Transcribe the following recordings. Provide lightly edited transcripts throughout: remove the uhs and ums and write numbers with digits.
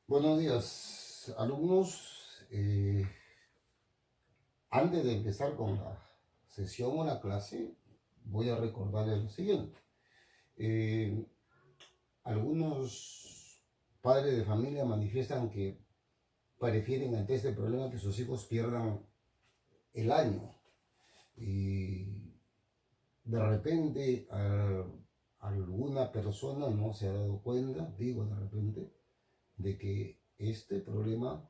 Buenos días, alumnos. Antes de empezar con la sesión o la clase, voy a recordarles lo siguiente. Eh, Algunos padres de familia manifiestan que prefieren ante este problema que sus hijos pierdan el año. Y de repente alguna persona no se ha dado cuenta, digo de repente, de que este problema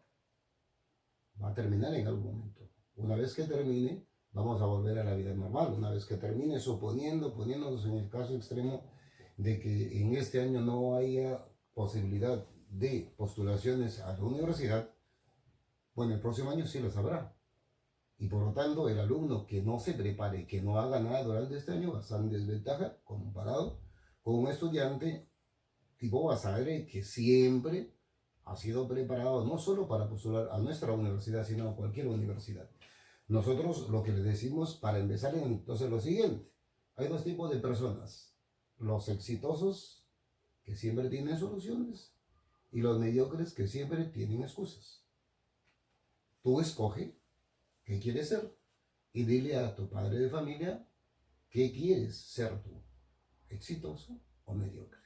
va a terminar en algún momento. Una vez que termine, vamos a volver a la vida normal. Una vez que termine, poniéndonos en el caso extremo de que en este año no haya posibilidad de postulaciones a la universidad, bueno, el próximo año sí las habrá. Y por lo tanto, el alumno que no se prepare, que no haga nada durante este año, va a estar en desventaja comparado con un estudiante tipo Basadre que siempre ha sido preparado no solo para postular a nuestra universidad, sino a cualquier universidad. Nosotros lo que le decimos para empezar entonces lo siguiente. Hay dos tipos de personas. Los exitosos que siempre tienen soluciones y los mediocres que siempre tienen excusas. Tú escoge qué quieres ser y dile a tu padre de familia qué quieres ser tú, exitoso o mediocre.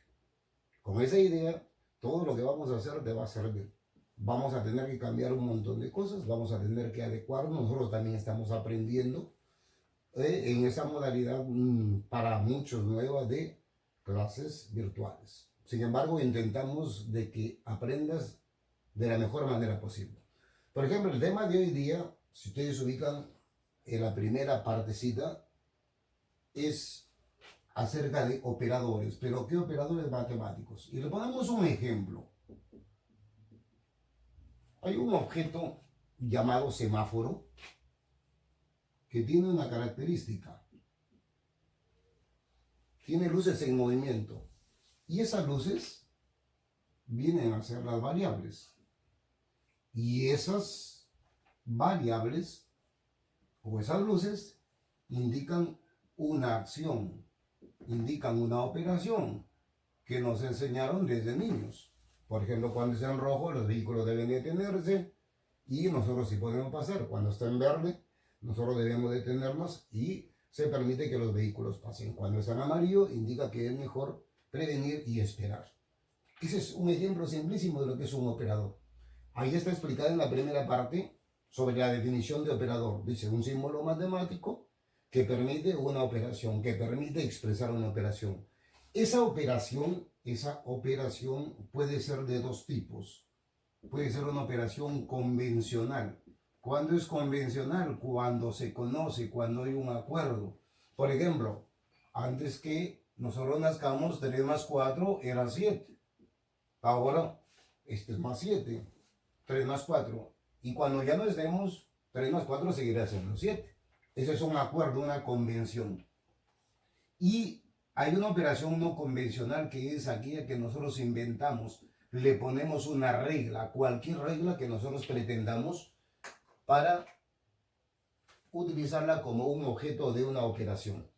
Con esa idea, todo lo que vamos a hacer te va a servir. Vamos a tener que cambiar un montón de cosas, vamos a tener que adecuarnos. Nosotros también estamos aprendiendo en esa modalidad para muchos nueva de clases virtuales. Sin embargo, intentamos de que aprendas de la mejor manera posible. Por ejemplo, el tema de hoy día, si ustedes se ubican en la primera partecita, es acerca de operadores, pero ¿qué operadores matemáticos? Y le ponemos un ejemplo. Hay un objeto llamado semáforo que tiene una característica. Tiene luces en movimiento y esas luces vienen a ser las variables. Y esas variables o esas luces indican una acción, indican una operación que nos enseñaron desde niños. Por ejemplo, cuando está en rojo, los vehículos deben detenerse y nosotros sí podemos pasar. Cuando está en verde, nosotros debemos detenernos y se permite que los vehículos pasen. Cuando está en amarillo, indica que es mejor prevenir y esperar. Ese es un ejemplo simplísimo de lo que es un operador. Ahí está explicado en la primera parte sobre la definición de operador. Dice un símbolo matemático que permite una operación, que permite expresar una operación. Esa operación puede ser de dos tipos. Puede ser una operación convencional. ¿Cuándo es convencional? Cuando se conoce, cuando hay un acuerdo. Por ejemplo, antes que nosotros nazcamos, 3 más 4 era 7. Ahora, este es más 7. 3 más 4. Y cuando ya no estemos, 3 más 4 seguirá siendo 7. Ese es un acuerdo, una convención. Y hay una operación no convencional que es aquella que nosotros inventamos. Le ponemos una regla, cualquier regla que nosotros pretendamos para utilizarla como un objeto de una operación.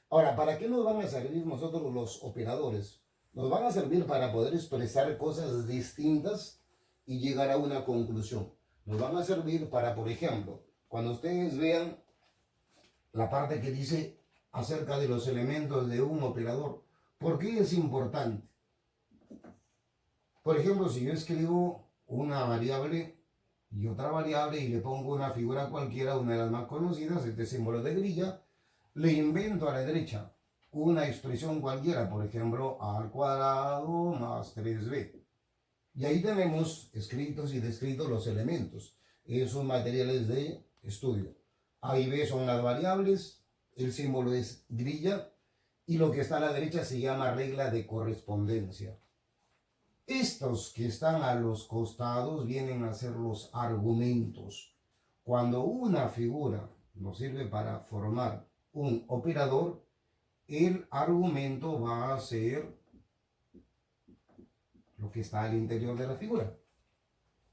Ahora, ¿para qué nos van a servir nosotros los operadores? Nos van a servir para poder expresar cosas distintas y llegar a una conclusión. Nos van a servir para, por ejemplo, cuando ustedes vean la parte que dice acerca de los elementos de un operador, ¿por qué es importante? Por ejemplo, si yo escribo una variable y otra variable y le pongo una figura cualquiera, una de las más conocidas, este símbolo de grilla, le invento a la derecha una expresión cualquiera, por ejemplo, a al cuadrado más 3b. Y ahí tenemos escritos y descritos los elementos. Esos materiales de estudio. A y B son las variables, el símbolo es grilla y lo que está a la derecha se llama regla de correspondencia. Estos que están a los costados vienen a ser los argumentos. Cuando una figura nos sirve para formar un operador, el argumento va a ser lo que está al interior de la figura.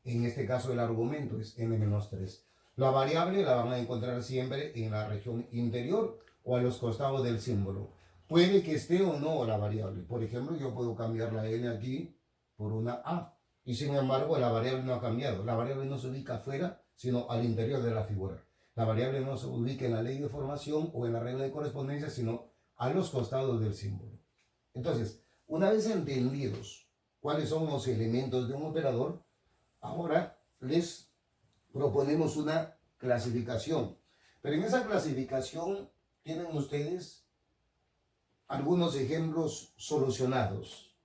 En este caso el argumento es n-3. La variable la van a encontrar siempre en la región interior o a los costados del símbolo. Puede que esté o no la variable. Por ejemplo, yo puedo cambiar la n aquí por una a. Y sin embargo, la variable no ha cambiado. La variable no se ubica afuera, sino al interior de la figura. La variable no se ubica en la ley de formación o en la regla de correspondencia, sino a los costados del símbolo. Entonces, una vez entendidos cuáles son los elementos de un operador, ahora les proponemos una clasificación. Pero en esa clasificación tienen ustedes algunos ejemplos solucionados.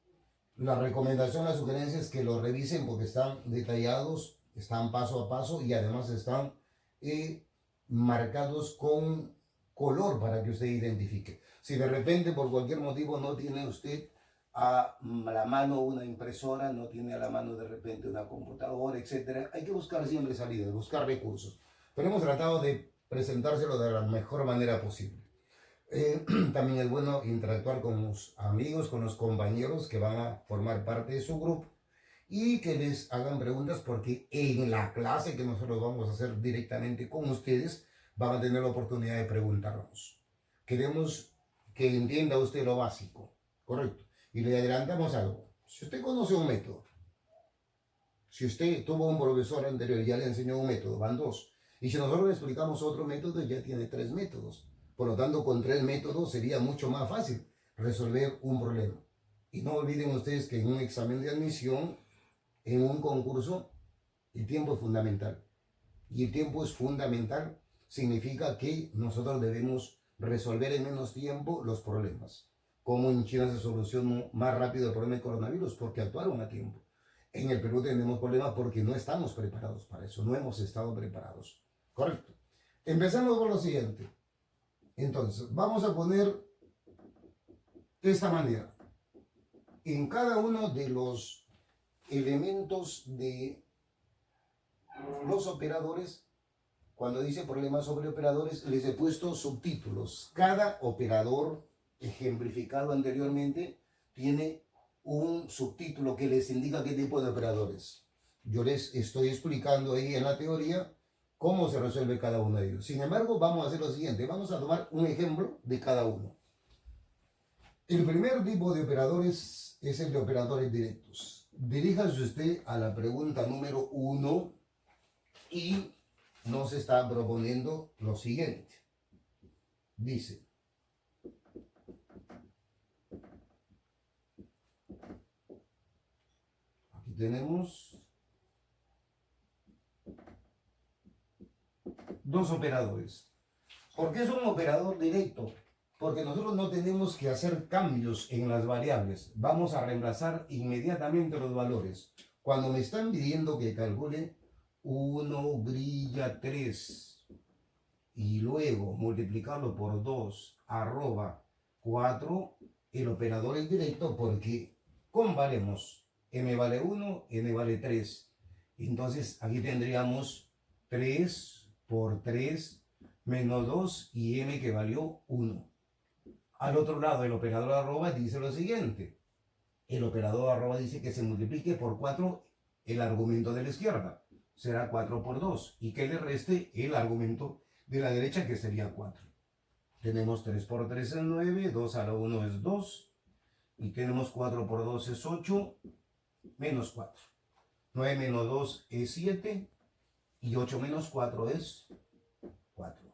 La recomendación, la sugerencia es que lo revisen porque están detallados, están paso a paso y además están marcados con color para que usted identifique. Si de repente por cualquier motivo no tiene usted a la mano una impresora, no tiene a la mano de repente una computadora, etcétera, hay que buscar siempre salidas, buscar recursos. Pero hemos tratado de presentárselo de la mejor manera posible. También es bueno interactuar con los amigos, con los compañeros que van a formar parte de su grupo y que les hagan preguntas porque en la clase que nosotros vamos a hacer directamente con ustedes van a tener la oportunidad de preguntarnos. Queremos que entienda usted lo básico, ¿correcto? Y le adelantamos algo. Si usted conoce un método, si usted tuvo un profesor anterior y ya le enseñó un método, van dos. Y si nosotros le explicamos otro método, ya tiene 3 métodos. Por lo tanto, con 3 métodos sería mucho más fácil resolver un problema. Y no olviden ustedes que en un examen de admisión, en un concurso, el tiempo es fundamental. Y el tiempo es fundamental, significa que nosotros debemos resolver en menos tiempo los problemas. Como en China se solucionó más rápido el problema del coronavirus, porque actuaron a tiempo. En el Perú tenemos problemas porque no estamos preparados para eso, no hemos estado preparados. Correcto. Empezamos con lo siguiente. Entonces, vamos a poner de esta manera. En cada uno de los elementos de los operadores, cuando dice problemas sobre operadores, les he puesto subtítulos. Cada operador ejemplificado anteriormente tiene un subtítulo que les indica qué tipo de operadores. Yo les estoy explicando ahí en la teoría cómo se resuelve cada uno de ellos. Sin embargo, vamos a hacer lo siguiente. Vamos a tomar un ejemplo de cada uno. El primer tipo de operadores es el de operadores directos. Diríjase usted a la pregunta número 1 y nos está proponiendo lo siguiente. Dice, aquí tenemos 2 operadores. ¿Por qué es un operador directo? Porque nosotros no tenemos que hacer cambios en las variables. Vamos a reemplazar inmediatamente los valores. Cuando me están pidiendo que calcule 1 brilla 3 y luego multiplicarlo por 2 arroba 4, el operador es directo porque comparemos m vale 1, n vale 3. Entonces aquí tendríamos 3 por 3 menos 2 y m que valió 1. Al otro lado, el operador arroba dice lo siguiente. El operador arroba dice que se multiplique por 4 el argumento de la izquierda. Será 4 por 2. Y que le reste el argumento de la derecha, que sería 4. Tenemos 3 por 3 es 9, 2 a la 1 es 2. Y tenemos 4 por 2 es 8, menos 4. 9 menos 2 es 7. Y 8 menos 4 es 4.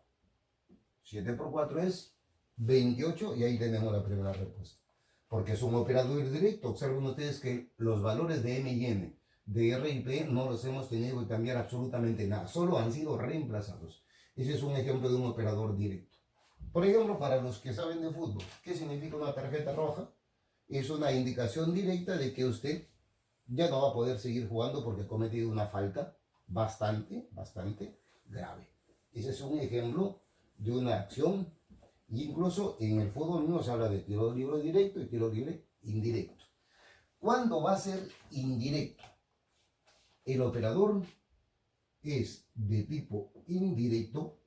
7 por 4 es 28 y ahí tenemos la primera respuesta. Porque es un operador directo. Observen ustedes que los valores de m y n, de r y p, no los hemos tenido que cambiar absolutamente nada. Solo han sido reemplazados. Ese es un ejemplo de un operador directo. Por ejemplo, para los que saben de fútbol, ¿qué significa una tarjeta roja? Es una indicación directa de que usted ya no va a poder seguir jugando porque ha cometido una falta bastante grave. Ese es un ejemplo de una acción. Y incluso en el fútbol mismo se habla de tiro libre directo y tiro libre indirecto. ¿Cuándo va a ser indirecto? El operador es de tipo indirecto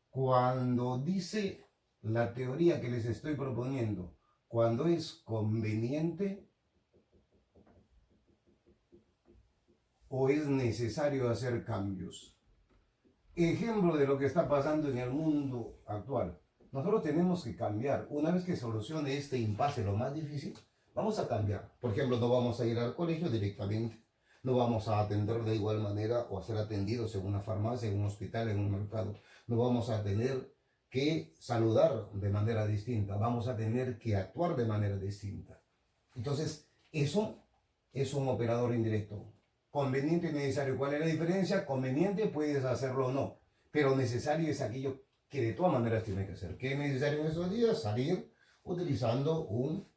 cuando dice la teoría que les estoy proponiendo, cuando es conveniente o es necesario hacer cambios. Ejemplo de lo que está pasando en el mundo actual. Nosotros tenemos que cambiar. Una vez que solucione este impasse, lo más difícil, Vamos a cambiar. Por ejemplo, no vamos a ir al colegio directamente. No vamos a atender de igual manera o a ser atendidos en una farmacia, en un hospital, en un mercado. No vamos a tener que saludar de manera distinta. Vamos a tener que actuar de manera distinta. Entonces, eso es un operador indirecto. Conveniente y necesario. ¿Cuál es la diferencia? Conveniente, puedes hacerlo o no. Pero necesario es aquello que de todas maneras tiene que hacer. ¿Qué es necesario en esos días? Salir utilizando un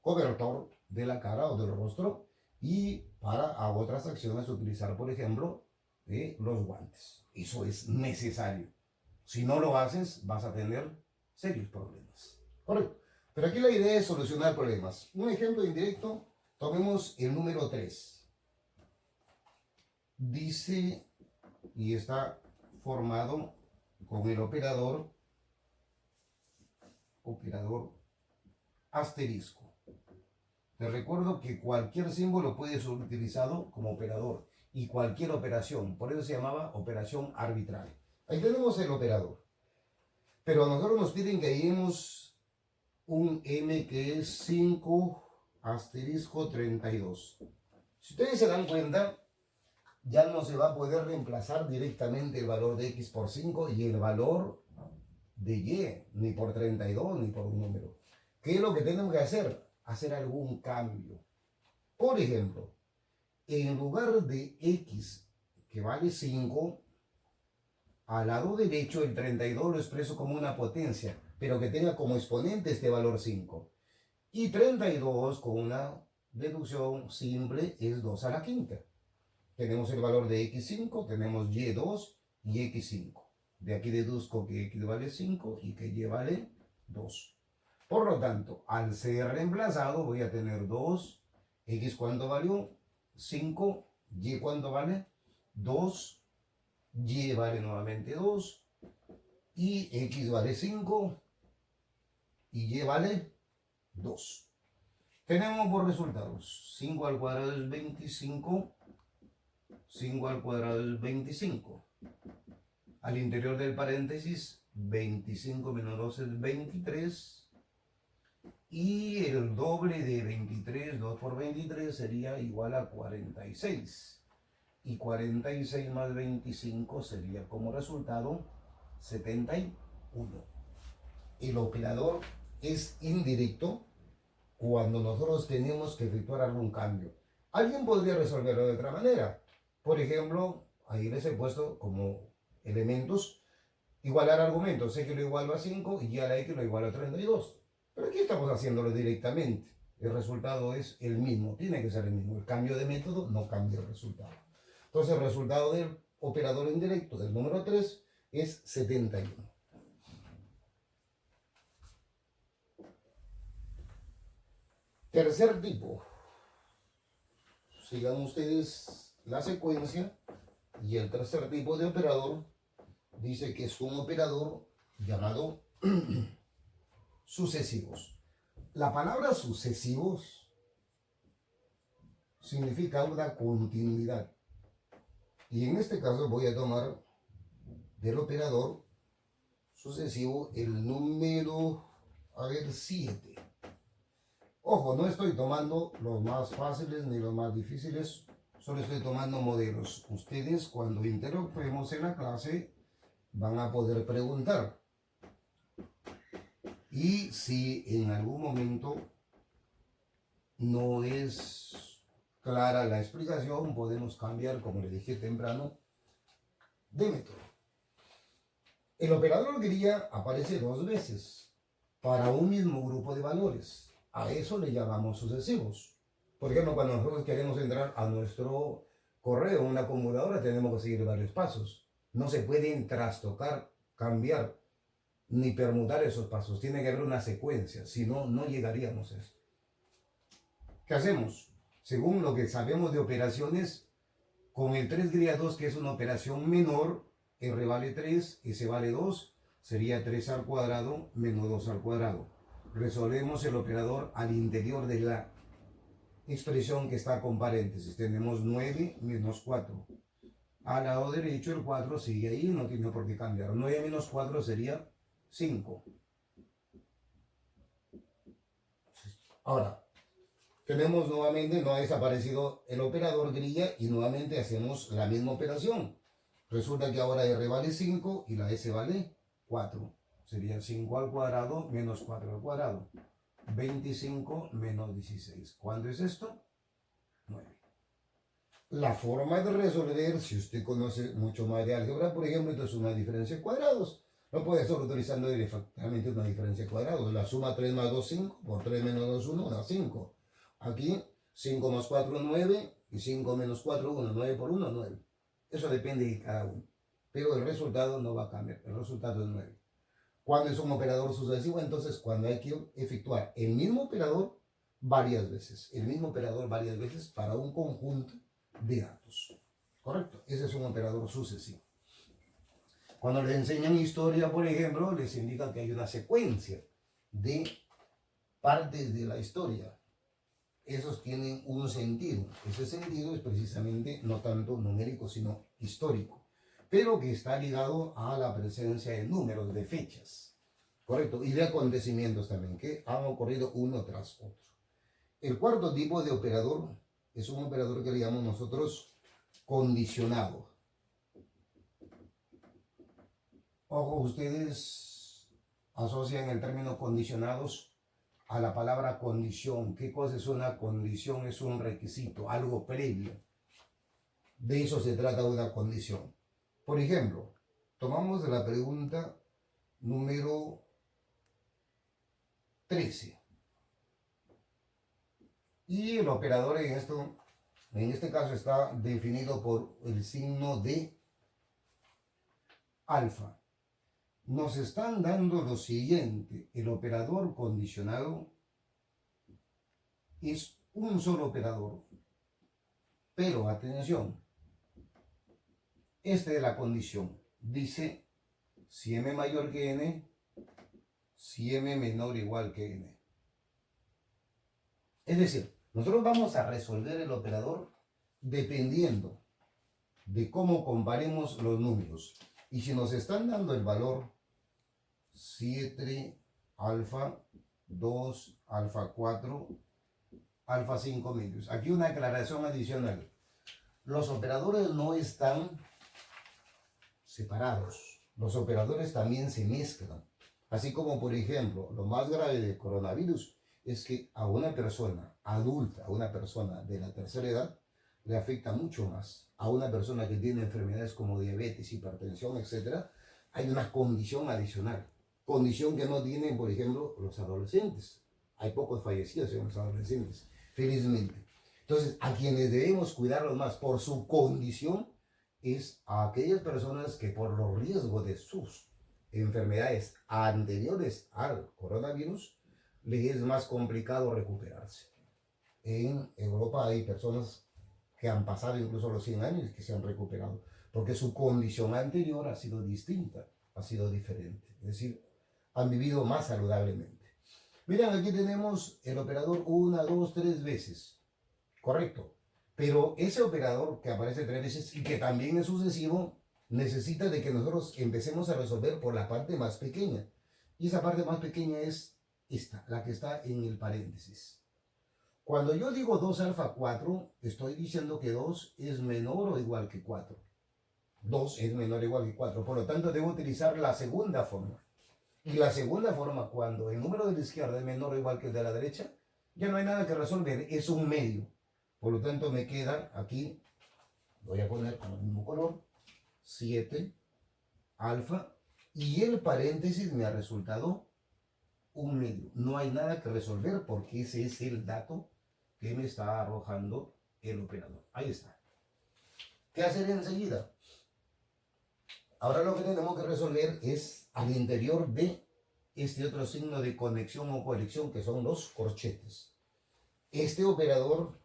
cobertor de la cara o del rostro y para a otras acciones utilizar, por ejemplo, los guantes. Eso es necesario. Si no lo haces, vas a tener serios problemas. Correcto. Pero aquí la idea es solucionar problemas. Un ejemplo indirecto, tomemos el número 3. Dice, y está formado con el operador asterisco. Te recuerdo que cualquier símbolo puede ser utilizado como operador y cualquier operación. Por eso se llamaba operación arbitral. Ahí tenemos el operador. Pero a nosotros nos piden que hallemos un m que es 5 asterisco 32. Si ustedes se dan cuenta, ya no se va a poder reemplazar directamente el valor de x por 5 y el valor de y, ni por 32 ni por un número. ¿Qué es lo que tenemos que hacer? Hacer algún cambio. Por ejemplo, en lugar de x que vale 5, al lado derecho el 32 lo expreso como una potencia, pero que tenga como exponente este valor 5. Y 32 con una deducción simple es 2 a la quinta. Tenemos el valor de x5, tenemos y2 y x5. De aquí deduzco que x vale 5 y que y vale 2. Por lo tanto, al ser reemplazado voy a tener 2, x cuánto valió, 5, y cuánto vale, 2, y vale nuevamente 2, y x vale 5, y vale 2. Tenemos por resultados, 5 al cuadrado es 25, 5 al cuadrado es 25. Al interior del paréntesis, 25 menos 2 es 23. Y el doble de 23, 2 por 23 sería igual a 46. Y 46 más 25 sería como resultado 71. El operador es indirecto cuando nosotros tenemos que efectuar algún cambio. Alguien podría resolverlo de otra manera. Por ejemplo, ahí les he puesto como elementos igualar argumentos. X lo igualo a 5 y a la X lo igualo a 32. Pero aquí estamos haciéndolo directamente. El resultado es el mismo, tiene que ser el mismo. El cambio de método no cambia el resultado. Entonces el resultado del operador indirecto del número 3 es 71. Tercer tipo. Sigan ustedes la secuencia y el tercer tipo de operador dice que es un operador llamado sucesivos. La palabra sucesivos significa una continuidad. Y en este caso voy a tomar del operador sucesivo el número, 7. Ojo, no estoy tomando los más fáciles ni los más difíciles, solo estoy tomando modelos. Ustedes cuando interactuemos en la clase van a poder preguntar. Y si en algún momento no es clara la explicación, podemos cambiar, como le dije temprano, de método. El operador guía aparece 2 veces para un mismo grupo de valores. A eso le llamamos sucesivos. Por ejemplo, cuando nosotros queremos entrar a nuestro correo, una computadora, tenemos que seguir varios pasos. No se pueden trastocar, cambiar ni permutar esos pasos. Tiene que haber una secuencia, si no, no llegaríamos a esto. ¿Qué hacemos? Según lo que sabemos de operaciones, con el 3 gría 2, que es una operación menor, R vale 3, S vale 2, sería 3 al cuadrado menos 2 al cuadrado. Resolvemos el operador al interior de la expresión que está con paréntesis. Tenemos 9 menos 4. Al lado derecho el 4 sigue ahí, no tiene por qué cambiar. 9 menos 4 sería 5. Ahora, Tenemos nuevamente, no ha desaparecido el operador grilla y nuevamente hacemos la misma operación. Resulta que ahora R vale 5 y la S vale 4. Sería 5 al cuadrado menos 4 al cuadrado. 25 menos 16. ¿Cuándo es esto? 9. La forma de resolver, si usted conoce mucho más de álgebra, por ejemplo, esto es una diferencia de cuadrados. No puede estar utilizando directamente una diferencia de cuadrados. La suma 3 más 2, 5. Por 3 menos 2, 1, da 5. Aquí 5 más 4, 9. Y 5 menos 4, 1. 9 por 1, 9. Eso depende de cada uno. Pero el resultado no va a cambiar. El resultado es 9. Cuando es un operador sucesivo, entonces cuando hay que efectuar el mismo operador varias veces. El mismo operador varias veces para un conjunto de datos. ¿Correcto? Ese es un operador sucesivo. Cuando les enseñan historia, por ejemplo, les indica que hay una secuencia de partes de la historia. Esos tienen un sentido. Ese sentido es precisamente no tanto numérico, sino histórico, pero que está ligado a la presencia de números, de fechas, ¿correcto? Y de acontecimientos también, que han ocurrido uno tras otro. El cuarto tipo de operador es un operador que le llamamos nosotros condicionado. Ojo, ustedes asocian el término condicionados a la palabra condición. ¿Qué cosa es una condición? Es un requisito, algo previo. De eso se trata una condición. Por ejemplo, tomamos la pregunta número 13. Y el operador en este caso está definido por el signo de alfa. Nos están dando lo siguiente: el operador condicionado es un solo operador, pero atención, esta es la condición, dice si m mayor que n, si m menor o igual que n. Es decir, nosotros vamos a resolver el operador dependiendo de cómo comparemos los números. Y si nos están dando el valor 7 alfa 2 alfa 4 alfa 5 medios. Aquí una aclaración adicional. Los operadores no están separados. Los operadores también se mezclan. Así como, por ejemplo, lo más grave del coronavirus es que a una persona adulta, a una persona de la tercera edad, le afecta mucho más. A una persona que tiene enfermedades como diabetes, hipertensión, etc., hay una condición adicional. Condición que no tienen, por ejemplo, los adolescentes. Hay pocos fallecidos en los adolescentes, felizmente. Entonces, a quienes debemos cuidarlos más por su condición es a aquellas personas que por los riesgos de sus enfermedades anteriores al coronavirus, les es más complicado recuperarse. En Europa hay personas que han pasado incluso los 100 años y que se han recuperado, porque su condición anterior ha sido distinta, ha sido diferente. Es decir, han vivido más saludablemente. Miren, aquí tenemos el operador 1, 2, 3 veces. Correcto. Pero ese operador que aparece 3 veces y que también es sucesivo, necesita de que nosotros empecemos a resolver por la parte más pequeña. Y esa parte más pequeña es esta, la que está en el paréntesis. Cuando yo digo 2 alfa 4, estoy diciendo que 2 es menor o igual que 4. 2 es menor o igual que 4. Por lo tanto, debo utilizar la segunda forma. Y la segunda forma, cuando el número de la izquierda es menor o igual que el de la derecha, ya no hay nada que resolver, es un medio. Por lo tanto, me queda aquí, voy a poner con el mismo color, 7 alfa, y el paréntesis me ha resultado un medio. No hay nada que resolver porque ese es el dato que me está arrojando el operador. Ahí está. ¿Qué hacer enseguida? Ahora lo que tenemos que resolver es al interior de este otro signo de conexión o colección, que son los corchetes. Este operador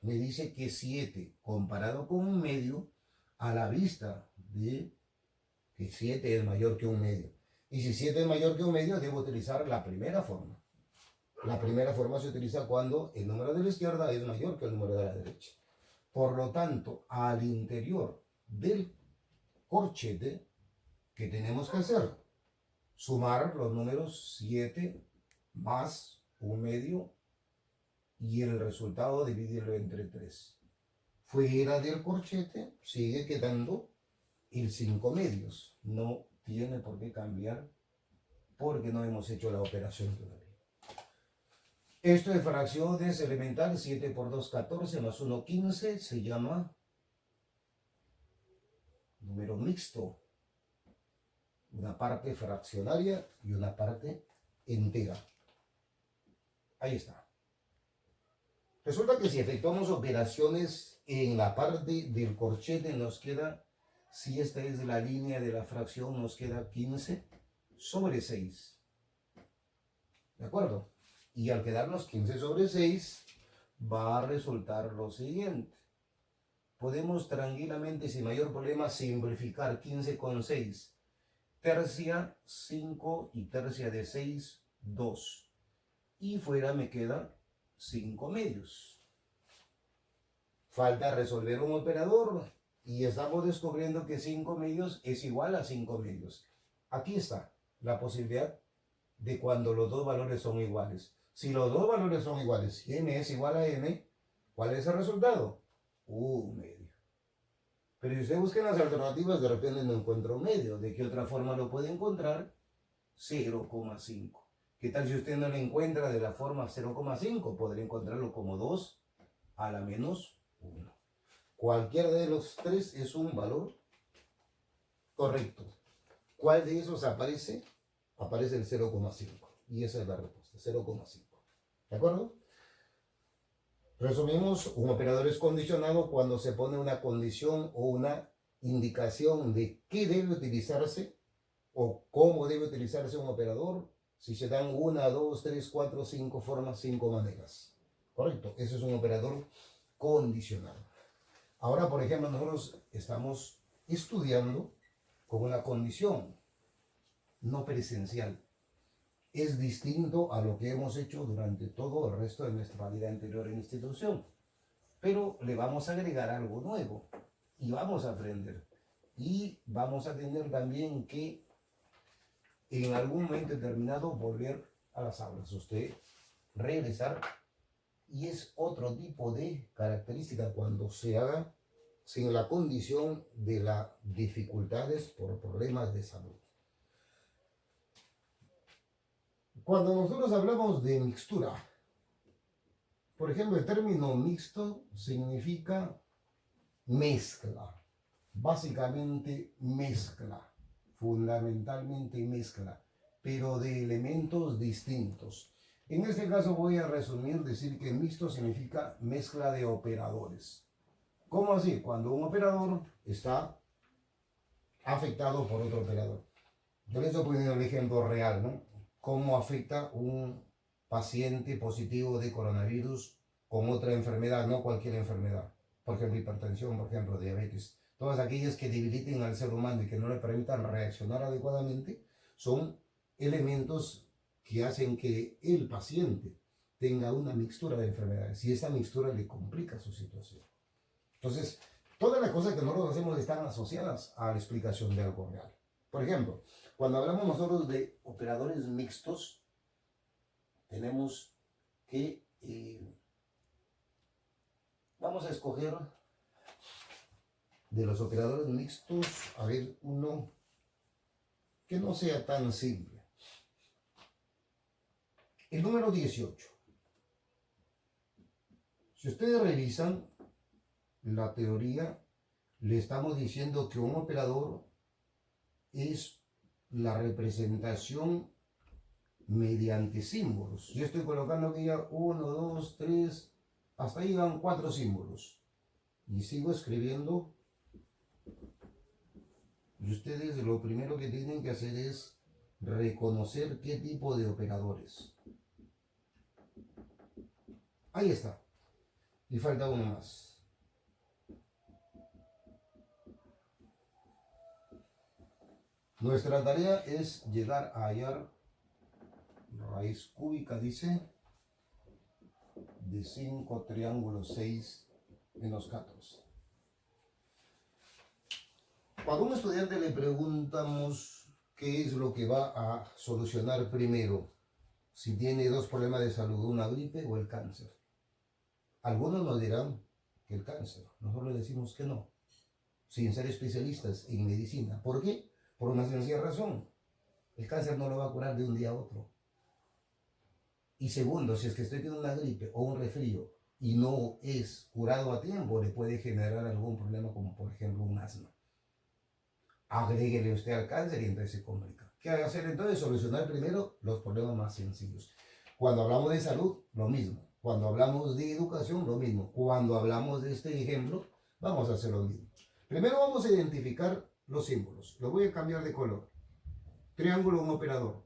me dice que 7 comparado con un medio, a la vista de que 7 es mayor que un medio. Y si 7 es mayor que un medio, debo utilizar la primera forma. La primera forma se utiliza cuando el número de la izquierda es mayor que el número de la derecha. Por lo tanto, al interior del corchete, ¿qué tenemos que hacer? Sumar los números 7 más un medio y el resultado dividirlo entre 3. Fuera del corchete sigue quedando el 5 medios. No tiene por qué cambiar porque no hemos hecho la operación todavía. Esto de fracciones elemental, 7 por 2, 14 más 1, 15, se llama número mixto. Una parte fraccionaria y una parte entera. Ahí está. Resulta que si efectuamos operaciones en la parte del corchete nos queda, si esta es la línea de la fracción, nos queda 15 sobre 6. ¿De acuerdo? Y al quedarnos 15 sobre 6, va a resultar lo siguiente. Podemos tranquilamente, sin mayor problema, simplificar 15 con 6. Tercia, 5 y tercia de 6, 2. Y fuera me queda 5 medios. Falta resolver un operador y estamos descubriendo que 5 medios es igual a 5 medios. Aquí está la posibilidad de cuando los dos valores son iguales. Si los dos valores son iguales y n es igual a n, ¿cuál es el resultado? Un medio. Pero si usted busca en las alternativas, de repente no encuentra un medio. ¿De qué otra forma lo puede encontrar? 0,5. ¿Qué tal si usted no lo encuentra de la forma 0,5? Podría encontrarlo como 2 a la menos 1. Cualquiera de los tres es un valor correcto. ¿Cuál de esos aparece? Aparece el 0,5. Y esa es la respuesta, 0,5. ¿De acuerdo? Resumimos, un operador es condicionado cuando se pone una condición o una indicación de qué debe utilizarse o cómo debe utilizarse un operador. Si se dan 1, 2, 3, 4, 5 formas, 5 maneras. ¿Correcto? Ese es un operador condicionado. Ahora, por ejemplo, nosotros estamos estudiando con una condición no presencial. Es distinto a lo que hemos hecho durante todo el resto de nuestra vida anterior en institución. Pero le vamos a agregar algo nuevo y vamos a aprender. Y vamos a tener también que en algún momento determinado volver a las aulas. Usted regresar y es otro tipo de característica cuando se haga sin la condición de las dificultades por problemas de salud. Cuando nosotros hablamos de mixtura, por ejemplo, el término mixto significa mezcla, básicamente mezcla, fundamentalmente mezcla, pero de elementos distintos. En este caso voy a resumir, decir que mixto significa mezcla de operadores. ¿Cómo así? Cuando un operador está afectado por otro operador. Yo les estoy poniendo el ejemplo real, ¿no? Cómo afecta un paciente positivo de coronavirus con otra enfermedad, no cualquier enfermedad. Por ejemplo, hipertensión, por ejemplo, diabetes. Todas aquellas que debiliten al ser humano y que no le permitan reaccionar adecuadamente son elementos que hacen que el paciente tenga una mixtura de enfermedades y esa mixtura le complica su situación. Entonces, todas las cosas que nosotros hacemos están asociadas a la explicación de algo real. Por ejemplo, cuando hablamos nosotros de operadores mixtos, tenemos que, vamos a escoger de los operadores mixtos, a ver, uno que no sea tan simple. El número 18. Si ustedes revisan la teoría, le estamos diciendo que un operador es la representación mediante símbolos. Yo estoy colocando aquí ya 1, 2, 3, hasta ahí van 4 símbolos. Y sigo escribiendo. Y ustedes lo primero que tienen que hacer es reconocer qué tipo de operadores. Ahí está. Y falta uno más. Nuestra tarea es llegar a hallar raíz cúbica, dice, de 5 triángulos 6 menos 14. Cuando a un estudiante le preguntamos qué es lo que va a solucionar primero, si tiene dos problemas de salud, una gripe o el cáncer, Algunos nos dirán que el cáncer, nosotros le decimos que no, sin ser especialistas en medicina. ¿Por qué? Por una sencilla razón. El cáncer no lo va a curar de un día a otro. Y segundo, si es que estoy teniendo una gripe o un resfrío y no es curado a tiempo, le puede generar algún problema como por ejemplo un asma. Agréguele usted al cáncer y entonces se complica. ¿Qué hay que hacer entonces? Solucionar primero los problemas más sencillos. Cuando hablamos de salud, lo mismo. Cuando hablamos de educación, lo mismo. Cuando hablamos de este ejemplo, vamos a hacer lo mismo. Primero vamos a identificar los símbolos. Lo voy a cambiar de color. Triángulo, un operador.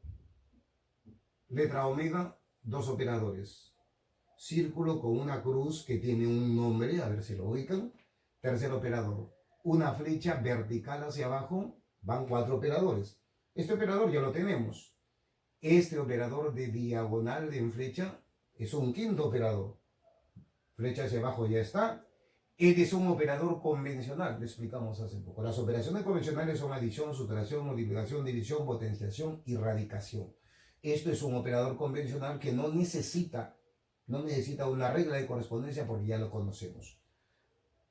Letra omega, dos operadores. Círculo con una cruz que tiene un nombre, a ver si lo ubican. Tercer operador. Una flecha vertical hacia abajo, van 4 operadores. Este operador ya lo tenemos. Este operador de diagonal en flecha es un quinto operador. Flecha hacia abajo ya está. Este es un operador convencional, lo explicamos hace poco. Las operaciones convencionales son adición, sustracción, multiplicación, división, potenciación y radicación. Esto es un operador convencional que no necesita una regla de correspondencia porque ya lo conocemos.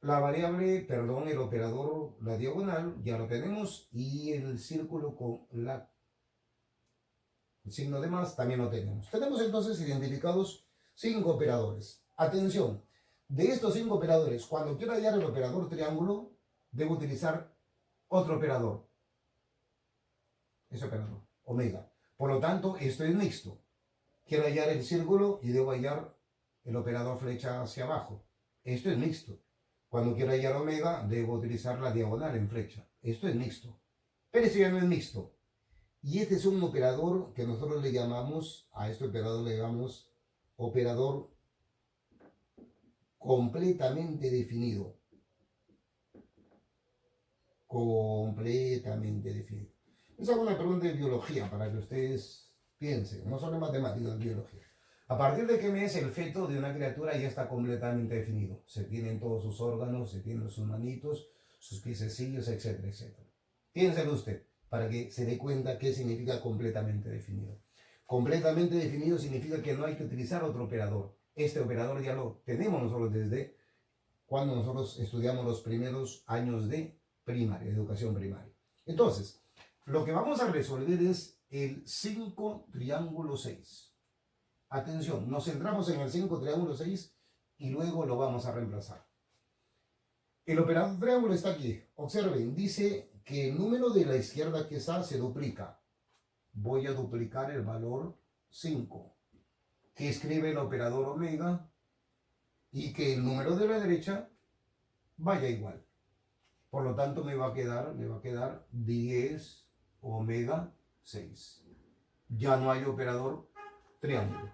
La variable, perdón, el operador, la diagonal, ya lo tenemos. Y el círculo con el signo de más también lo tenemos. Tenemos entonces identificados 5 operadores. Atención, de estos 5 operadores, cuando quiero hallar el operador triángulo, debo utilizar otro operador. Ese operador, omega. Por lo tanto, esto es mixto. Quiero hallar el círculo y debo hallar el operador flecha hacia abajo. Esto es mixto. Cuando quiero hallar omega, debo utilizar la diagonal en flecha. Esto es mixto. Pero esto ya no es mixto. Y este es un operador que nosotros le llamamos, a este operador le llamamos operador completamente definido. Completamente definido. Les hago una pregunta de biología para que ustedes piensen, no solo en matemáticas, en biología. ¿A partir de qué mes el feto de una criatura ya está completamente definido? Se tienen todos sus órganos, se tienen sus manitos, sus piececillos, etcétera, etcétera. Piénselo usted para que se dé cuenta qué significa completamente definido. Completamente definido significa que no hay que utilizar otro operador. Este operador ya lo tenemos nosotros desde cuando nosotros estudiamos los primeros años de primaria, educación primaria. Entonces, lo que vamos a resolver es el 5 triángulo 6. Atención, nos centramos en el 5 triángulo 6 y luego lo vamos a reemplazar. El operador triángulo está aquí. Observen, dice que el número de la izquierda que está se duplica. Voy a duplicar el valor 5, que escribe el operador omega, y que el número de la derecha vaya igual. Por lo tanto, me va a quedar 10 omega 6. Ya no hay operador triángulo.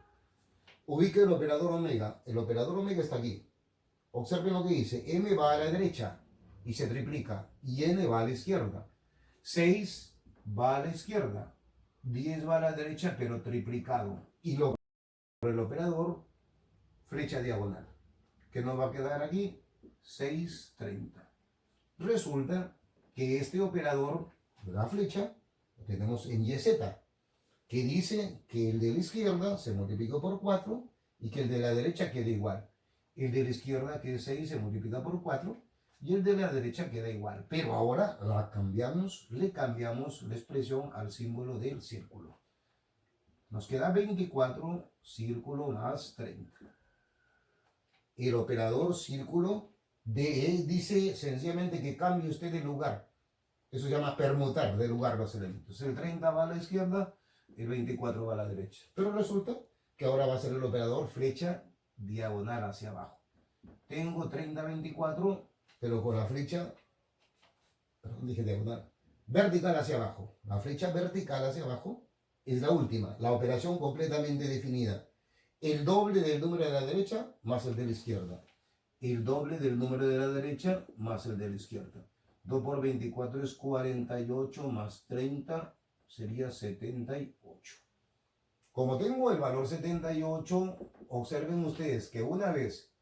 Ubique el operador omega. El operador omega está aquí. Observen lo que dice. M va a la derecha y se triplica. Y N va a la izquierda. 6 va a la izquierda. 10 va a la derecha, pero triplicado. Y lo por el operador flecha diagonal. ¿Qué nos va a quedar aquí? 630. Resulta que este operador de la flecha lo tenemos en YZ, que dice que el de la izquierda se multiplica por 4 y que el de la derecha queda igual. El de la izquierda, que es 6, se multiplica por 4 y el de la derecha queda igual. Pero ahora le cambiamos la expresión al símbolo del círculo. Nos queda 24, círculo más 30. El operador círculo dice sencillamente que cambie usted de lugar. Eso se llama permutar de lugar los elementos. El 30 va a la izquierda, el 24 va a la derecha. Pero resulta que ahora va a ser el operador flecha diagonal hacia abajo. Tengo 30, 24, pero con la flecha, perdón, dije diagonal, vertical hacia abajo. La flecha vertical hacia abajo es la última, la operación completamente definida. El doble del número de la derecha más el de la izquierda. El doble del número de la derecha más el de la izquierda. 2 por 24 es 48 más 30 sería 78. Como tengo el valor 78, observen ustedes que una vez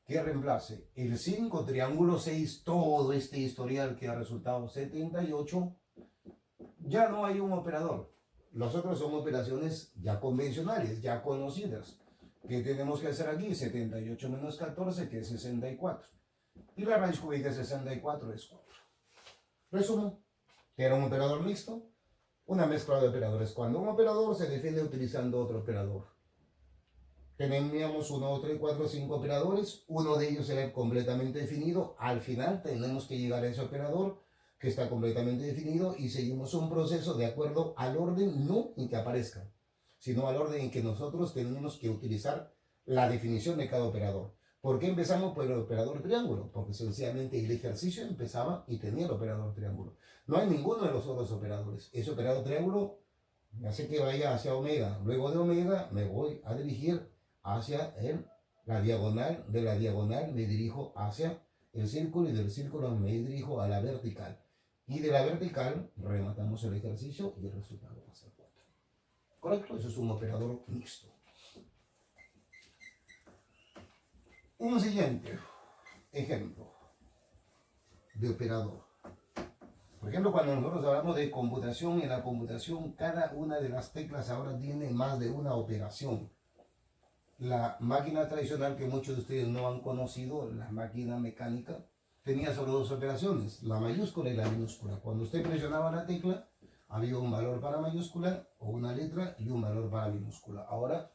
que reemplace el 5 triángulo 6, todo este historial que ha resultado 78, ya no hay un operador. Los otros son operaciones ya convencionales, ya conocidas. ¿Qué tenemos que hacer aquí? 78 menos 14, que es 64. Y la raíz cúbica de 64 es 4. Resumen, era un operador mixto, una mezcla de operadores. Cuando un operador se define utilizando otro operador. Teníamos 1, 2, 3, 4, 5 operadores. Uno de ellos era completamente definido. Al final tenemos que llegar a ese operador que está completamente definido y seguimos un proceso de acuerdo al orden, no en que aparezca, sino al orden en que nosotros tenemos que utilizar la definición de cada operador. ¿Por qué empezamos por el operador triángulo? Porque sencillamente el ejercicio empezaba y tenía el operador triángulo. No hay ninguno de los otros operadores. Ese operador triángulo me hace que vaya hacia omega. Luego de omega me voy a dirigir hacia la diagonal. De la diagonal me dirijo hacia el círculo y del círculo me dirijo a la vertical. Y de la vertical rematamos el ejercicio y el resultado va a ser 4. ¿Correcto? Eso es un operador mixto. Un siguiente ejemplo de operador. Por ejemplo, cuando nosotros hablamos de computación, en la computación cada una de las teclas ahora tiene más de una operación. La máquina tradicional que muchos de ustedes no han conocido, la máquina mecánica, tenía solo dos operaciones, la mayúscula y la minúscula. Cuando usted presionaba la tecla, había un valor para mayúscula o una letra y un valor para minúscula. Ahora,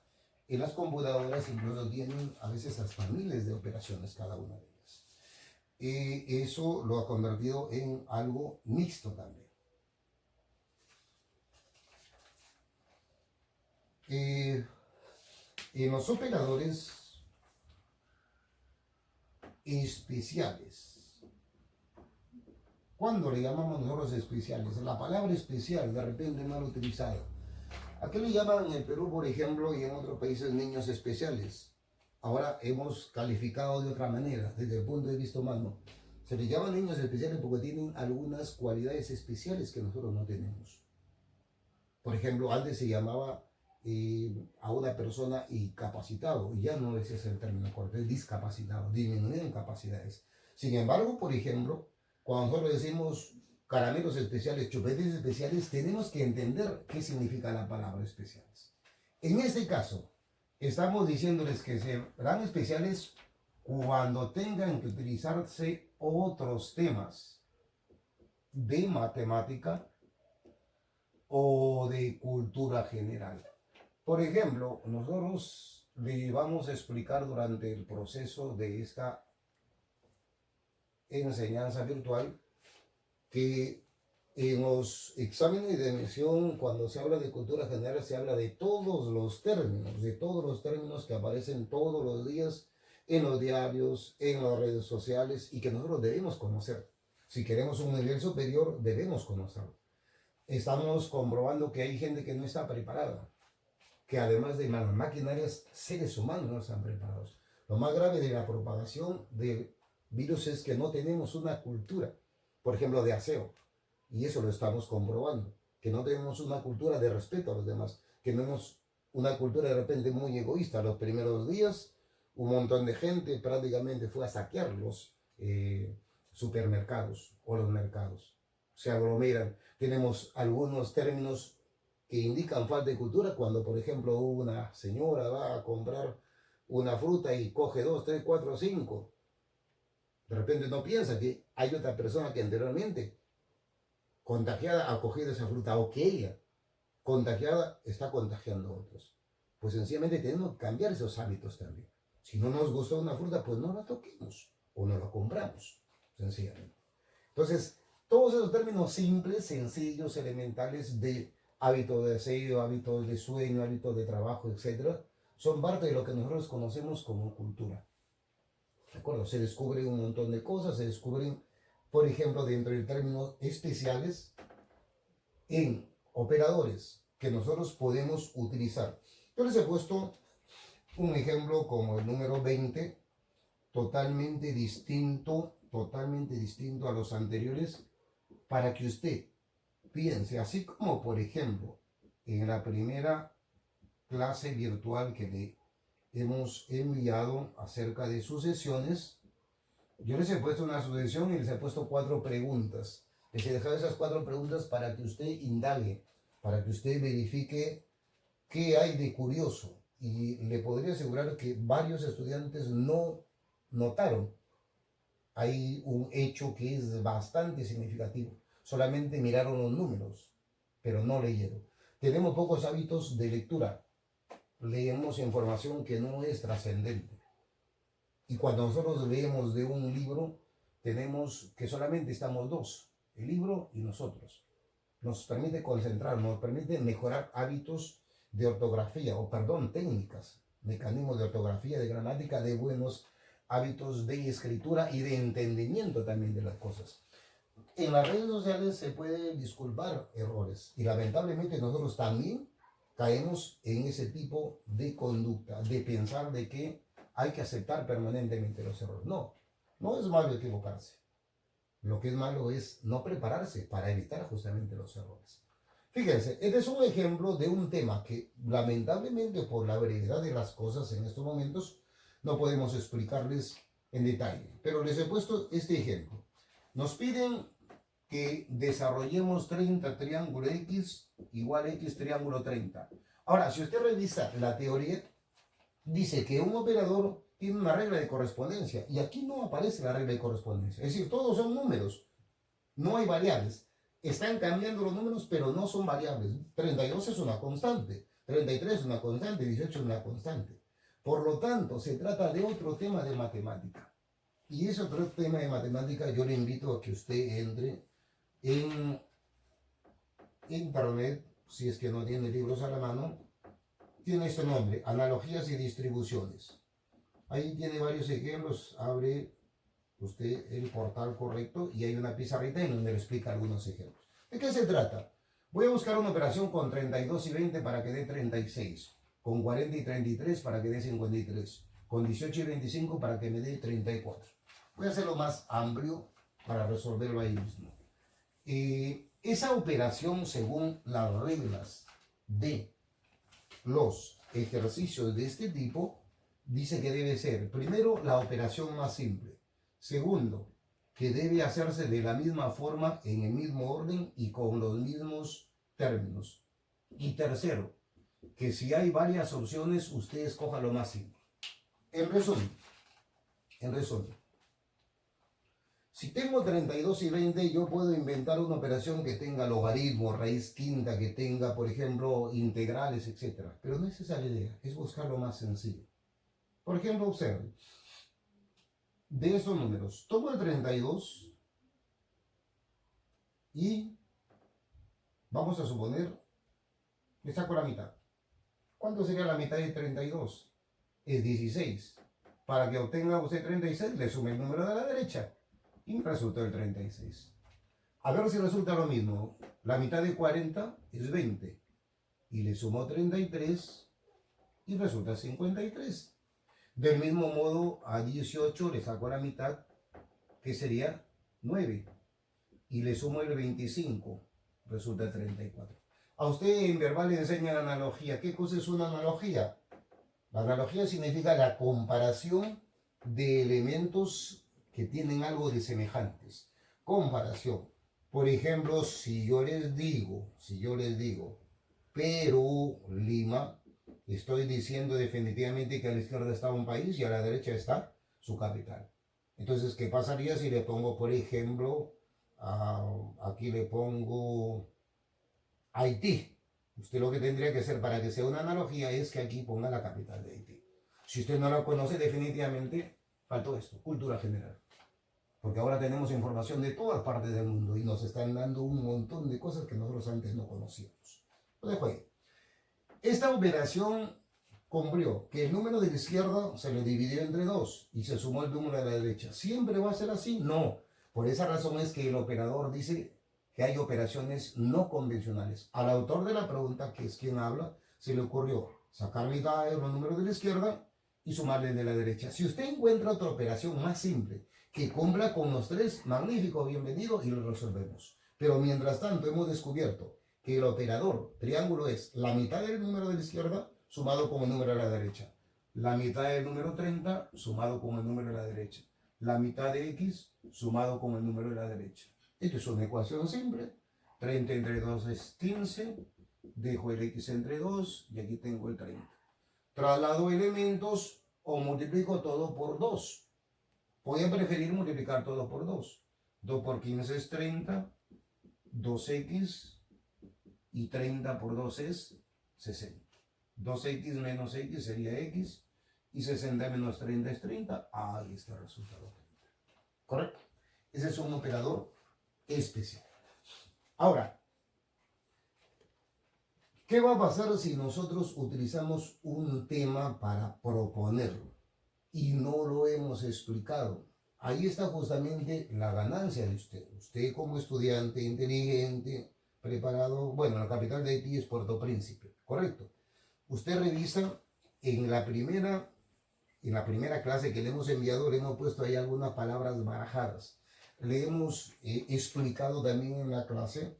en las computadoras incluso tienen a veces hasta miles de operaciones cada una de ellas. Eso lo ha convertido en algo mixto también. En los operadores especiales, ¿cuándo le llamamos nosotros especiales? La palabra especial de repente mal utilizada. ¿A qué le llaman en el Perú, por ejemplo, y en otros países niños especiales? Ahora hemos calificado de otra manera, desde el punto de vista humano. Se les llama niños especiales porque tienen algunas cualidades especiales que nosotros no tenemos. Por ejemplo, antes se llamaba a una persona incapacitado, y ya no ese es el término correcto, es discapacitado, disminuido en capacidades. Sin embargo, por ejemplo, cuando nosotros decimos caramelos especiales, chupetes especiales, tenemos que entender qué significa la palabra especiales. En este caso, estamos diciéndoles que serán especiales cuando tengan que utilizarse otros temas de matemática o de cultura general. Por ejemplo, nosotros le vamos a explicar durante el proceso de esta enseñanza virtual que en los exámenes de admisión, cuando se habla de cultura general, se habla de todos los términos que aparecen todos los días en los diarios, en las redes sociales y que nosotros debemos conocer. Si queremos un nivel superior, debemos conocerlo. Estamos comprobando que hay gente que no está preparada, que además de las maquinarias, seres humanos no están preparados. Lo más grave de la propagación de virus es que no tenemos una cultura, por ejemplo, de aseo. Y eso lo estamos comprobando, que no tenemos una cultura de respeto a los demás, que tenemos una cultura de repente muy egoísta. Los primeros días, un montón de gente prácticamente fue a saquear los supermercados o los mercados. Se aglomeran. Tenemos algunos términos que indican falta de cultura cuando, por ejemplo, una señora va a comprar una fruta y coge 2, 3, 4, 5. De repente no piensa que hay otra persona que anteriormente contagiada ha cogido esa fruta o que ella, contagiada, está contagiando a otros. Pues sencillamente tenemos que cambiar esos hábitos también. Si no nos gusta una fruta, pues no la toquemos o no la compramos, sencillamente. Entonces, todos esos términos simples, sencillos, elementales de hábitos de aseo, hábitos de sueño, hábitos de trabajo, etc., son parte de lo que nosotros conocemos como cultura. ¿De acuerdo? Se descubren un montón de cosas, se descubren, por ejemplo, dentro de términos especiales, en operadores que nosotros podemos utilizar. Yo les he puesto un ejemplo como el número 20, totalmente distinto a los anteriores, para que usted piense, así como por ejemplo en la primera clase virtual que le hemos enviado acerca de sucesiones, yo les he puesto una sucesión y les he puesto 4 preguntas. Les he dejado esas 4 preguntas para que usted indague, para que usted verifique qué hay de curioso y le podría asegurar que varios estudiantes no notaron. Hay un hecho que es bastante significativo. Solamente miraron los números, pero no leyeron. Tenemos pocos hábitos de lectura. Leemos información que no es trascendente. Y cuando nosotros leemos de un libro, tenemos que solamente estamos dos, el libro y nosotros. Nos permite concentrar, nos permite mejorar hábitos de ortografía, o perdón, técnicas, mecanismos de ortografía, de gramática, de buenos hábitos de escritura y de entendimiento también de las cosas. En las redes sociales se puede disculpar errores y lamentablemente nosotros también caemos en ese tipo de conducta, de pensar de que hay que aceptar permanentemente los errores. No, no es malo equivocarse. Lo que es malo es no prepararse para evitar justamente los errores. Fíjense, este es un ejemplo de un tema que lamentablemente por la brevedad de las cosas en estos momentos no podemos explicarles en detalle. Pero les he puesto este ejemplo. Nos piden que desarrollemos 30 triángulo X igual X triángulo 30. Ahora, si usted revisa la teoría, dice que un operador tiene una regla de correspondencia y aquí no aparece la regla de correspondencia. Es decir, todos son números, no hay variables. Están cambiando los números, pero no son variables. 32 es una constante, 33 es una constante, 18 es una constante. Por lo tanto, se trata de otro tema de matemática. Y ese otro tema de matemática yo le invito a que usted entre en internet, si es que no tiene libros a la mano, tiene este nombre, analogías y distribuciones. Ahí tiene varios ejemplos, abre usted el portal correcto y hay una pizarrita en donde le explica algunos ejemplos. ¿De qué se trata? Voy a buscar una operación con 32 y 20 para que dé 36, con 40 y 33 para que dé 53, con 18 y 25 para que me dé 34. Voy a hacerlo más amplio para resolverlo ahí mismo. Esa operación, según las reglas de los ejercicios de este tipo, dice que debe ser, primero, la operación más simple. Segundo, que debe hacerse de la misma forma, en el mismo orden y con los mismos términos. Y tercero, que si hay varias opciones, usted escoja lo más simple. En resumen, si tengo 32 y 20, yo puedo inventar una operación que tenga logaritmo, raíz quinta, que tenga, por ejemplo, integrales, etc. Pero no es esa la idea, es buscar lo más sencillo. Por ejemplo, observen, de esos números, tomo el 32 y vamos a suponer que saco la mitad. ¿Cuánto sería la mitad de 32? Es 16. Para que obtenga usted 36, le sume el número de la derecha y me resultó el 36. A ver si resulta lo mismo. La mitad de 40 es 20 y le sumo 33 y resulta 53. Del mismo modo, a 18 le saco la mitad, que sería 9, y le sumo el 25, resulta 34. A usted en verbal le enseñan analogía. ¿Qué cosa es una analogía? La analogía significa la comparación de elementos que tienen algo de semejantes. Comparación. Por ejemplo, si yo les digo, Perú, Lima, estoy diciendo definitivamente que a la izquierda está un país y a la derecha está su capital. Entonces, ¿qué pasaría si le pongo, por ejemplo, aquí le pongo Haití? Usted lo que tendría que hacer para que sea una analogía es que aquí ponga la capital de Haití. Si usted no la conoce, definitivamente faltó esto, cultura general. Porque ahora tenemos información de todas partes del mundo y nos están dando un montón de cosas que nosotros antes no conocíamos. Lo dejo ahí. Esta operación cumplió que el número de la izquierda se le dividió entre 2 y se sumó el número de la derecha. ¿Siempre va a ser así? No. Por esa razón es que el operador dice que hay operaciones no convencionales. Al autor de la pregunta, que es quien habla, se le ocurrió sacar mitad de los números de la izquierda y sumarle el de la derecha. Si usted encuentra otra operación más simple que cumpla con los tres, magnífico, bienvenido y lo resolvemos. Pero mientras tanto hemos descubierto que el operador triángulo es la mitad del número de la izquierda sumado con el número de la derecha. La mitad del número 30 sumado con el número de la derecha. La mitad de X sumado con el número de la derecha. Esto es una ecuación simple. 30 entre 2 es 15. Dejo el X entre 2 y aquí tengo el 30. Traslado elementos o multiplico todo por 2. Voy a preferir multiplicar todo por 2. 2 por 15 es 30, 2x y 30 por 2 es 60. 2x menos x sería x y 60 menos 30 es 30. Ahí está el resultado. ¿Correcto? Ese es un operador especial. Ahora, ¿qué va a pasar si nosotros utilizamos un tema para proponerlo y no lo hemos explicado? Ahí está justamente la ganancia de usted. Usted como estudiante inteligente, preparado, bueno, la capital de Haití es Puerto Príncipe, ¿correcto? Usted revisa en la primera clase que le hemos enviado, le hemos puesto ahí algunas palabras barajadas. Le hemos explicado también en la clase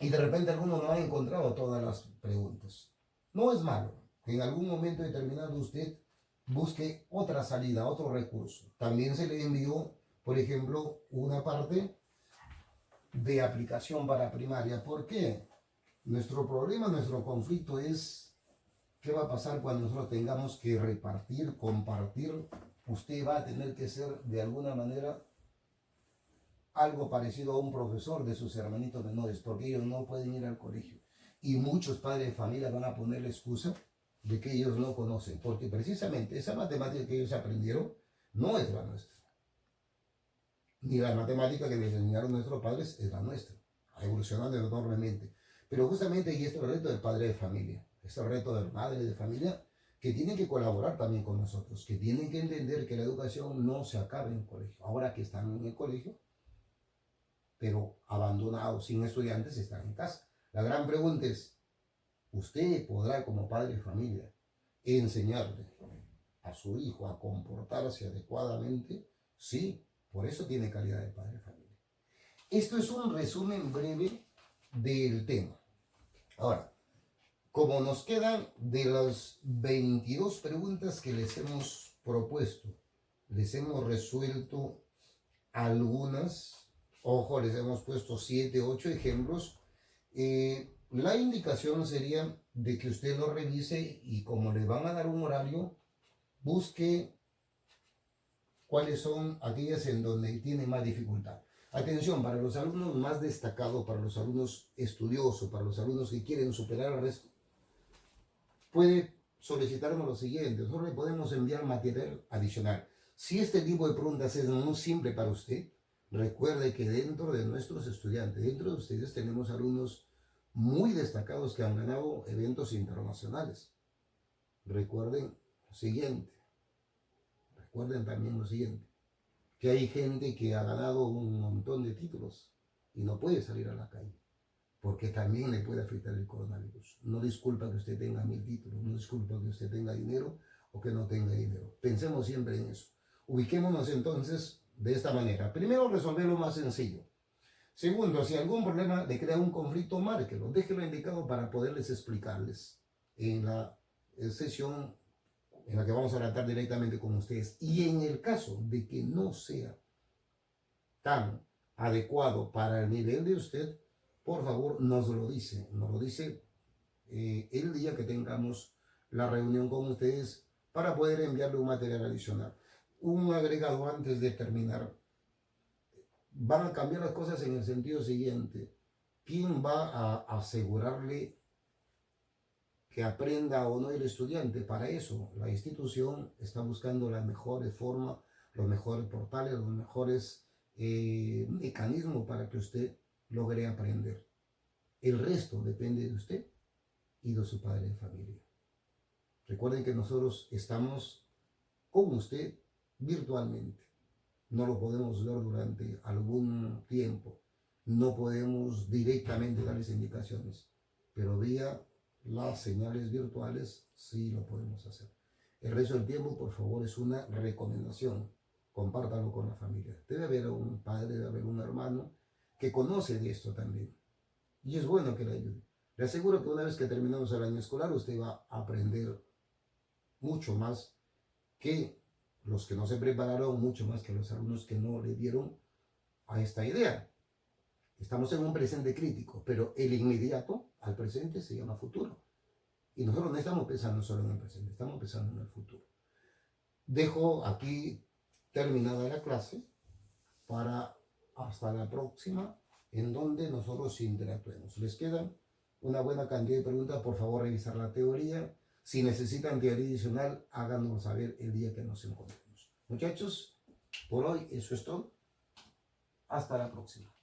y de repente alguno no ha encontrado todas las preguntas. No es malo que en algún momento determinado usted busque otra salida, otro recurso. También se le envió, por ejemplo, una parte de aplicación para primaria. ¿Por qué? Nuestro problema, nuestro conflicto es qué va a pasar cuando nosotros tengamos que repartir, compartir. Usted va a tener que ser de alguna manera algo parecido a un profesor de sus hermanitos menores, porque ellos no pueden ir al colegio. Y muchos padres de familia van a poner la excusa de que ellos no conocen, porque precisamente esa matemática que ellos aprendieron no es la nuestra. Ni la matemática que les enseñaron nuestros padres es la nuestra. Ha evolucionado enormemente. Pero justamente ahí está el reto del padre de familia, este reto del madre de familia, que tienen que colaborar también con nosotros, que tienen que entender que la educación no se acaba en el colegio. Ahora que están en el colegio, pero abandonados, sin estudiantes, están en casa. La gran pregunta es, ¿usted podrá como padre de familia enseñarle a su hijo a comportarse adecuadamente? Sí, por eso tiene calidad de padre de familia. Esto es un resumen breve del tema. Ahora, como nos quedan de las 22 preguntas que les hemos propuesto, les hemos resuelto algunas, ojo, les hemos puesto 7, 8 ejemplos. La indicación sería de que usted lo revise y como le van a dar un horario, busque cuáles son aquellas en donde tiene más dificultad. Atención, para los alumnos más destacados, para los alumnos estudiosos, para los alumnos que quieren superar el resto, puede solicitarnos lo siguiente. Nosotros le podemos enviar material adicional. Si este tipo de preguntas es muy simple para usted, recuerde que dentro de nuestros estudiantes, dentro de ustedes tenemos alumnos muy destacados que han ganado eventos internacionales. Recuerden lo siguiente, recuerden también lo siguiente, que hay gente que ha ganado un montón de títulos y no puede salir a la calle, porque también le puede afectar el coronavirus. No disculpa que usted tenga 1000 títulos, no disculpa que usted tenga dinero o que no tenga dinero. Pensemos siempre en eso. Ubiquémonos entonces de esta manera. Primero, resolver lo más sencillo. Segundo, si algún problema le crea un conflicto, márquelo, déjelo indicado para poderles explicarles en la sesión en la que vamos a tratar directamente con ustedes. Y en el caso de que no sea tan adecuado para el nivel de usted, por favor, nos lo dice el día que tengamos la reunión con ustedes para poder enviarle un material adicional. Un agregado antes de terminar. Van a cambiar las cosas en el sentido siguiente. ¿Quién va a asegurarle que aprenda o no el estudiante? Para eso, la institución está buscando las mejores formas, los mejores portales, los mejores mecanismos para que usted logre aprender. El resto depende de usted y de su padre de familia. Recuerden que nosotros estamos con usted virtualmente. No lo podemos ver durante algún tiempo. No podemos directamente darles indicaciones, pero vía las señales virtuales sí lo podemos hacer. El resto del tiempo, por favor, es una recomendación. Compártalo con la familia. Debe haber un padre, debe haber un hermano que conoce de esto también. Y es bueno que le ayude. Le aseguro que una vez que terminemos el año escolar, usted va a aprender mucho más que los que no se prepararon, mucho más que los alumnos que no le dieron a esta idea. Estamos en un presente crítico, pero el inmediato al presente se llama futuro. Y nosotros no estamos pensando solo en el presente, estamos pensando en el futuro. Dejo aquí terminada la clase para hasta la próxima, en donde nosotros interactuemos. Les queda una buena cantidad de preguntas, por favor revisar la teoría. Si necesitan teoría adicional, háganos saber el día que nos encontremos. Muchachos, por hoy eso es todo. Hasta la próxima.